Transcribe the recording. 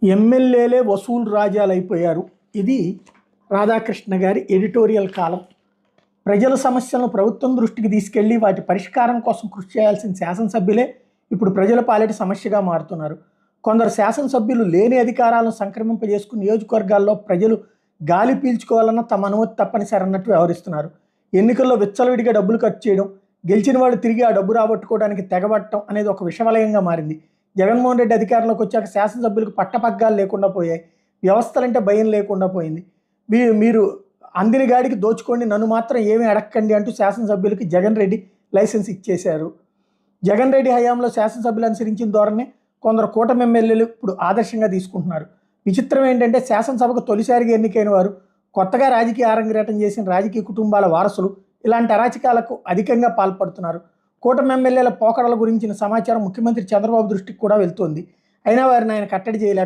ఎమ్మెల్యేలే వసూలు రాజాలైపోయారు. ఇది రాధాకృష్ణ గారి ఎడిటోరియల్ కాలం. ప్రజల సమస్యలను ప్రభుత్వం దృష్టికి తీసుకెళ్లి వాటి పరిష్కారం కోసం కృషి చేయాల్సిన శాసనసభ్యులే ఇప్పుడు ప్రజల పాలిట సమస్యగా మారుతున్నారు. కొందరు శాసనసభ్యులు లేని అధికారాలను సంక్రమింపజేసుకుని నియోజకవర్గాల్లో ప్రజలు గాలి పీల్చుకోవాలన్న తమ అనుమతి తప్పనిసరి అన్నట్టు వ్యవహరిస్తున్నారు. ఎన్నికల్లో విచ్చలవిడిగా డబ్బులు ఖర్చు చేయడం, గెలిచిన వాళ్ళు తిరిగి ఆ డబ్బు రాబట్టుకోవడానికి తెగబట్టడం అనేది ఒక విషవలయంగా మారింది. జగన్మోహన్ రెడ్డి అధికారంలోకి వచ్చాక శాసనసభ్యులకు పట్టపగ్గాలు లేకుండా పోయాయి. వ్యవస్థలంటే భయం లేకుండా పోయింది. మీరు అందిన గాడికి దోచుకోండి, నన్ను మాత్రం ఏమీ అడక్కండి అంటూ శాసనసభ్యులకి జగన్ రెడ్డి లైసెన్స్ ఇచ్చేశారు. జగన్ రెడ్డి హయాంలో శాసనసభ్యులు అనుసరించిన ధోరణి కొందరు కూటమి ఎమ్మెల్యేలు ఇప్పుడు ఆదర్శంగా తీసుకుంటున్నారు. విచిత్రం ఏంటంటే శాసనసభకు తొలిసారిగా ఎన్నికైన వారు, కొత్తగా రాజకీయ ఆరంగేటం చేసిన రాజకీయ కుటుంబాల వారసులు ఇలాంటి అరాచకాలకు అధికంగా పాల్పడుతున్నారు. కూటమి ఎమ్మెల్యేల పోకడల గురించిన సమాచారం ముఖ్యమంత్రి చంద్రబాబు దృష్టికి కూడా వెళ్తోంది. అయినా వారిని ఆయన కట్టడి చేయలేక